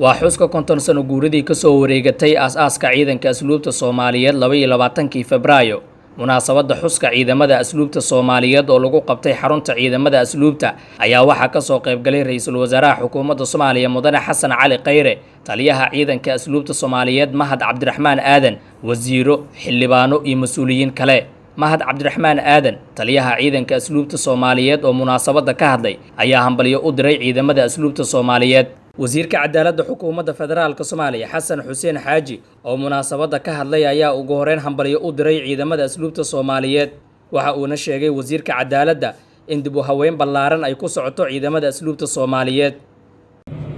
waa xuska konton sano guuradii ka soo wareegatay aas-aaska ciidanka asluubta Soomaaliyeed 22 Febraayo. Munaasabadda xuska ciidamada asluubta Soomaaliyeed oo lagu qabtay xarunta ciidamada asluubta ayaa waxaa ka soo qayb galay Ra'iisul Wasaaraha Xukuumadda Soomaaliya Mudane Xasan Cali Khayre, taliyaha ciidanka asluubta Soomaaliyeed Mahad Cabdiraxmaan Aadan, wasiiro, xildhibaano iyo mas'uuliyiin kale. Mahad Cabdiraxmaan Aadan, taliyaha ciidanka asluubta Soomaaliyeed oo munaasabadda ka hadlay, ayaa hambalyo u diray ciidamada asluubta Soomaaliyeed. wasiirka cadaaladda xukuumadda federaalka Soomaaliya Xasan Xuseen Xaaji oo munaasabadda ka hadlay ayaa ugu horreyn hambalyo u diray ciidamada asluubta Soomaaliyeed. Waxa uuna sheegay wasiirka cadaaladda in dib u haweyn ballaaran ay ku socoto ciidamada asluubta Soomaaliyeed.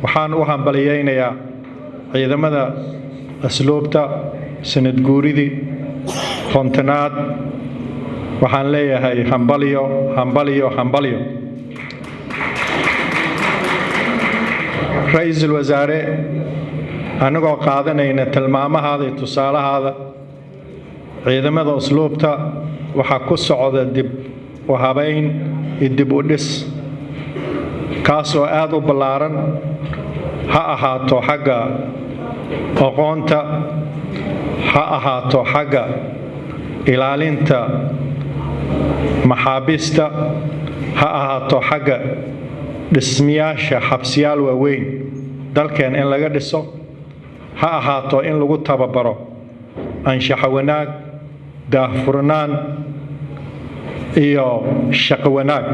waxaan u hambaliyeynayaa ciidamada asluubta sanad guuridii kontonaad. waxaan leeyahay hambalyo hambalyo hambalyo. Ra'iisul Wasaare, anagoo qaadanayna tilmaamahaada iyo tusaalahaada, ciidamada asluubta waxaa ku socda dib u habeyn iyo dib u dhis kaas oo aad u ballaaran, ha ahaato xagga aqoonta, ha ahaato xagga ilaalinta maxaabiista, ha ahaato xagga dhismayaasha xabsiyaal waaweyn dalkeen in laga dhiso, ha ahaato in lagu tababaro anshaxa wanaag, daahfurnaan iyo shaqo wanaag.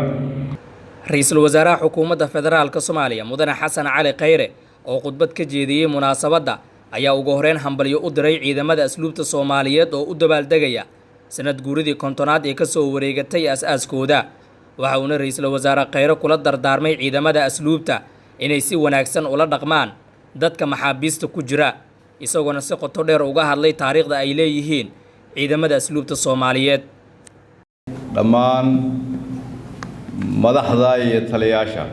Ra'iisul Wasaaraha Xukuumadda Federaalka Soomaaliya Mudane Xasan Cali Khayre oo khudbad ka jeediyay munaasabadda ayaa ugu horreyn hambalyo u diray ciidamada asluubta Soomaaliyeed oo u dabaaldegaya sanad guuridii kontonaad ee ka soo wareegatay aas-aaskooda. waxa uuna Ra'iisul Wasaare Khayre kula dardaarmay ciidamada asluubta inay si wanaagsan ula dhaqmaan dadka maxaabiista ku jira, isagoona si qoto dheer uga hadlay taariikhda ay leeyihiin ciidamada asluubta Soomaaliyeed. dhammaan madaxda iyo taliyaasha,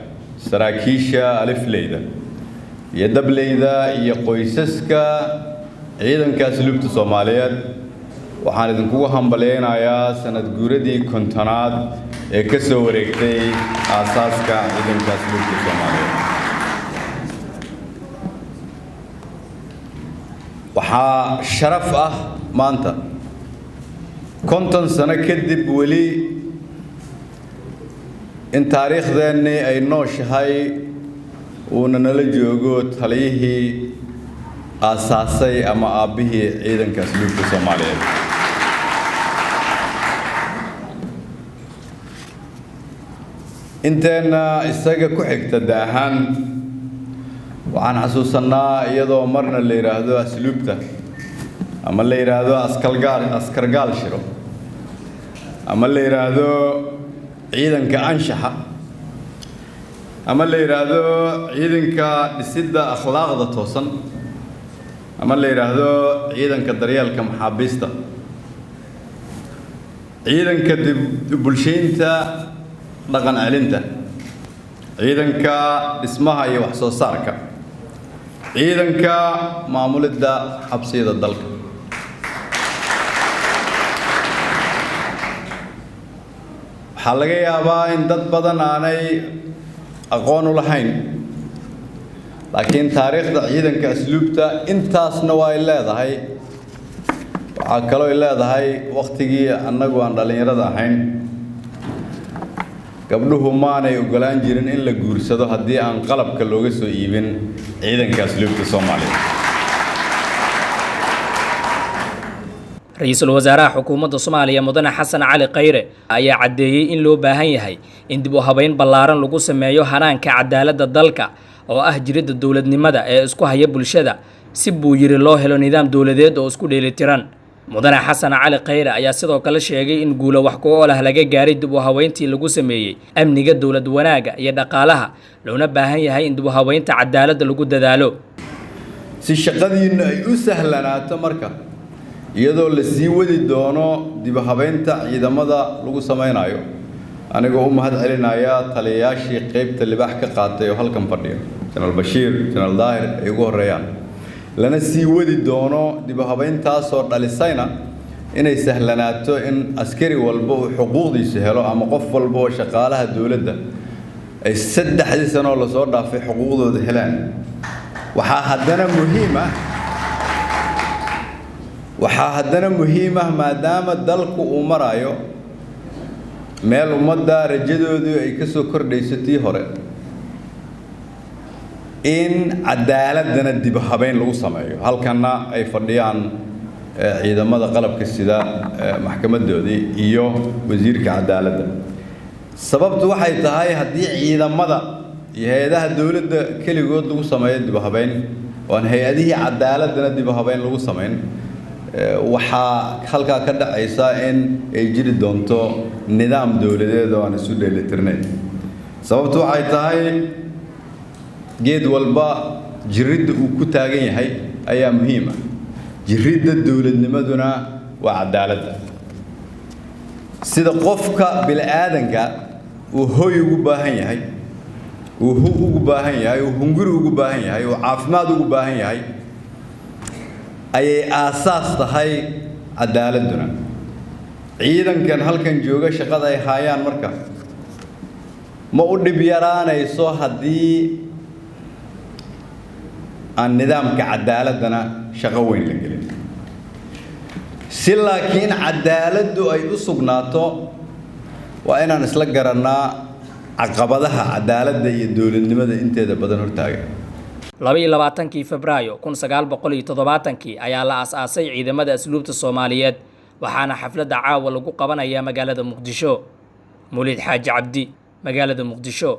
saraakiisha alifleyda iyo dableyda iyo qoysaska ciidanka asluubta Soomaaliyeed, waxaan idinkugu hambaleynayaa sanad guuradii kontonaad ee ka soo wareegtay aasaaska ciidanka asluubta Soomaaliyeed. waxaa sharaf ah maanta konton sano kadib weli in taariikhdeennii ay nooshahay uuna nala joogo taliyihii aasaasay ama aabbihii ciidanka asluubta Soomaaliyeed. inteena isaga ku xigta daahan waxaan xasuusanaa iyadoo marna la yiraahdo asluubta ama la yiraahdo askargaal shiro ama la yiraahdo ciidanka anshaxa ama la yiraahdo ciidanka dhisidda akhlaaqda toosan ama la yiraahdo ciidanka daryeelka maxaabiista, ciidanka bulsheynta dhaqan celinta, ciidanka dhismaha iyo wax soo saarka, ciidanka maamulidda xabsiyada dalka. waxaa laga yaabaa in dad badan aanay aqoon u lahayn, laakiin taariikhda ciidanka asluubta intaasna waa ay leedahay. waxaa kaloo ay leedahay waqtigii annagu aan dhallinyarada ahayn, gabdhuhu maanay ogolaan jirin in la guursado haddii aan qalabka looga soo iibin ciidanka asluubta Soomaaliyeed. Ra'iisul Wasaaraha Xukuumadda Soomaaliya Mudane Xasan Cali Khayre ayaa caddeeyay in loo baahan yahay in dib u habeyn ballaaran lagu sameeyo hanaanka cadaaladda dalka oo ah jiridda dowladnimada ee isku haya bulshada, si buu yiri loo helo nidaam dowladeed oo isku dheelitiran. Mudane Xasan Cali Khayre ayaa sidoo kale sheegay in guulo wax ku ool ah laga gaaray dib u haweyntii lagu sameeyay amniga, dowlad wanaagga iyo dhaqaalaha, loona baahan yahay in dib u haweynta cadaaladda lagu dadaalo si shaqadiina ay u sahlanaato. marka iyadoo la sii wadi doono dib u habeynta ciidamada lagu sameynayo, anigoo u mahad celinaya taliyayaashii qaybta libaax ka qaatay oo halkan fadhiya, General Bashiir, General Daahir ay ugu horeeyaan, lana sii wadi doono dib u habeyntaas oo dhalisayna inay sahlanaato in askari walba uu xuquuqdiisa helo ama qof walba oo shaqaalaha dawladda ay 3 sano la soo dhaafay xuquuqdooda helaan. waxaa haddana muhiim ah maadaama dalku uu marayo meel ummadda rajadoodu ay ka soo kordhayso tii hore in cadaaladana dib u habeyn lagu sameeyo halkana ay fadhiyaan ciidamada qalabka sida maxkamadoodii iyo wasiirka cadaaladda sababtu waxay tahay haddii ciidamada iyo hay'adaha dawladda kaligood lagu sameeyo dib u habeyn oo hay'adihii cadaaladana dib u habeyn lagu sameeyo waxaa halkaa ka dhacaysa in ay jiri doonto nidaam dawladeed oo aan isu dheelitirnayn sababtu waxay tahay geed walba jiridda uu ku taagan yahay ayaa muhiim ah jiridda dawladnimaduna waa cadaaladda sida qofka bilaadanka uu hoy ugu baahan yahay uu hu ugu baahan yahay uu hunguri ugu baahan yahay uu caafimaad ugu baahan yahay ayay aasaas tahay cadaaladuna ciidankan halkan jooga shaqada ay haayaan marka ma u dhib yaraanayso haddii aan nidaamka cadaaladana shaqo weyn la gelin si laakiin cadaaladdu ay u sugnaato waa inaan isla garannaa caqabadaha cadaaladda iyo dawladnimada inteeda badan hortaagan 22 Febraayo 1970 ayaa la aasaasay ciidamada asluubta Soomaaliyeed waxaana xafladda caawa lagu qabanayaa magaalada Muqdisho. Mulid Xaaji Cabdi, magaalada Muqdisho.